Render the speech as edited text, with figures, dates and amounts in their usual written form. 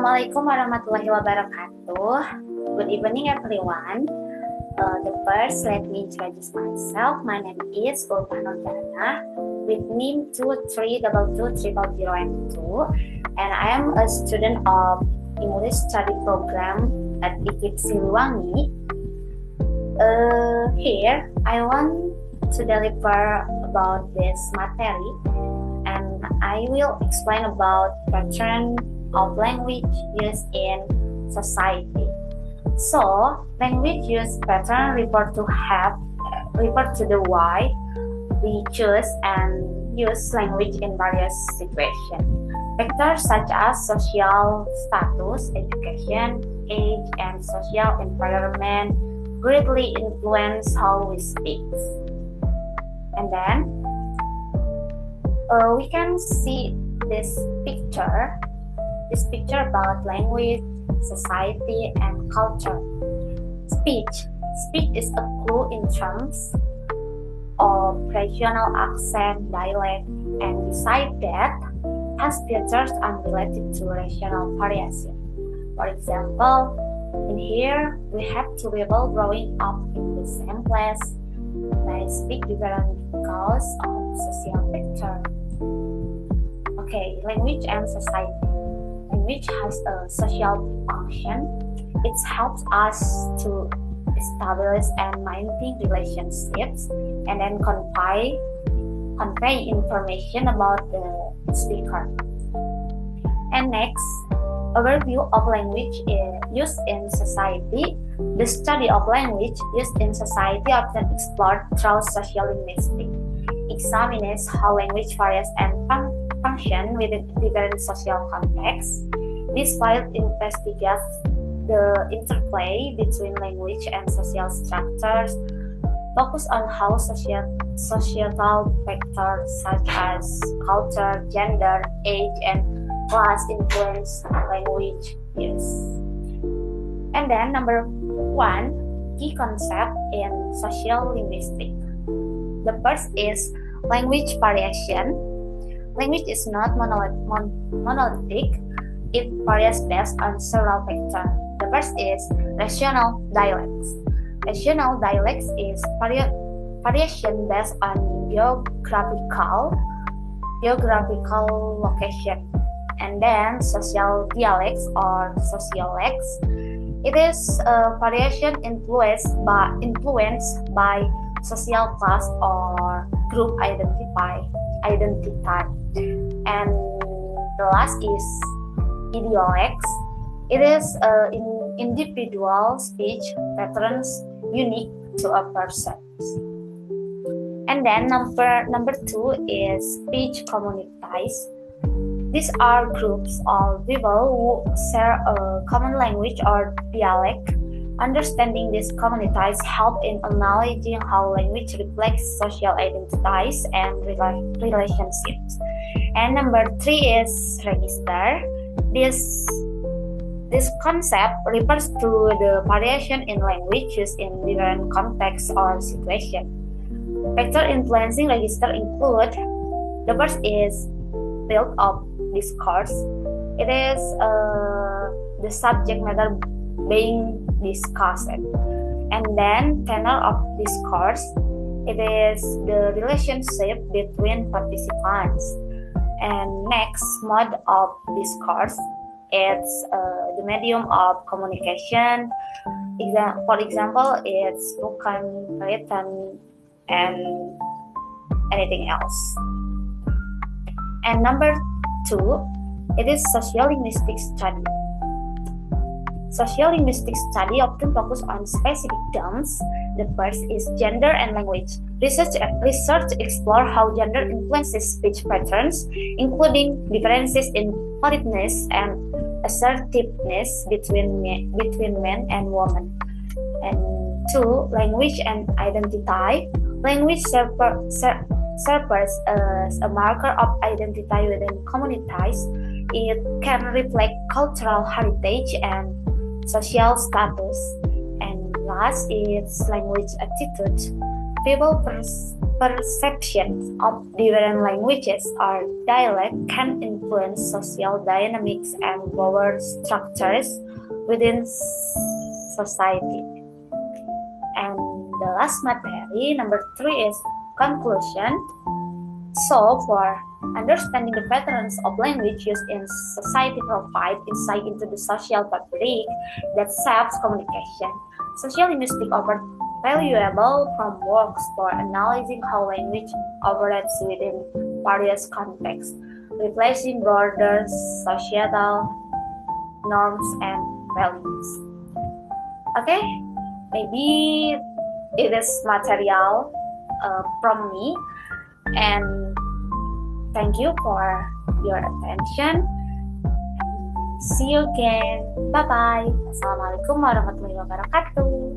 Assalamualaikum warahmatullahi wabarakatuh. Good evening, everyone. First, let me introduce myself. My name is Ulfa Nordana with NIM 23220002, and I am a student of English Study Program at IKIP Siliwangi. Here, I want to deliver about this material, and I will explain about pattern of language used in society. So, language use pattern refer to the why we choose and use language in various situations. Factors such as social status, education, age, and social environment greatly influence how we speak. And then we can see this picture about language, society, and culture. Speech is a clue in terms of regional accent, dialect, and beside that, has features unrelated to regional variation. For example, in here, we have two people growing up in the same place. They speak different because of social factor. Okay, language and society. Language has a social function. It helps us to establish and maintain relationships and then convey information about the speaker. And next, overview of language used in society. The study of language used in society often explored through social linguistics. Examines how language varies and function within different social contexts. This field investigates the interplay between language and social structures, focus on how societal factors such as culture, gender, age, and class influence language use. And then number 1, key concept in social linguistics. The first is language variation. Language is not monolithic. It varies based on several factors. The first is regional dialects. Regional dialects is variation based on geographical location. And then social dialects or sociolects. It is variation influenced by social class or group identity. And the last is idiolects. It is individual speech patterns unique to a person. And then number 2 is speech communities. These are groups of people who share a common language or dialect. Understanding these communities help in acknowledging how language reflects social identities and relationships. And number 3 is register. This concept refers to the variation in language used in different contexts or situations. Factors influencing register include: the first is field of discourse. It is the subject matter being discussed. And then tenor of discourse. It is the relationship between participants. And next, mode of discourse. It's the medium of communication. For example, it's spoken, written, and anything else. And number 2, it is sociolinguistic study. Sociolinguistic study often focus on specific terms. The first is gender and language. Research explore how gender influences speech patterns, including differences in politeness and assertiveness between men and women. And 2, language and identity. Language serves as a marker of identity within communities. It can reflect cultural heritage and social status. And last is language attitude. People perceptions of different languages or dialect can influence social dynamics and power structures within society. And the last material, number 3, is conclusion. So, for understanding the patterns of language used in society provide insight into the social fabric that shapes communication. Social linguistics offer valuable frameworks for analyzing how language operates within various contexts, replacing broader societal norms and values. Okay, maybe it is material from me, and thank you for your attention. See you again. Bye bye. Assalamualaikum warahmatullahi wabarakatuh.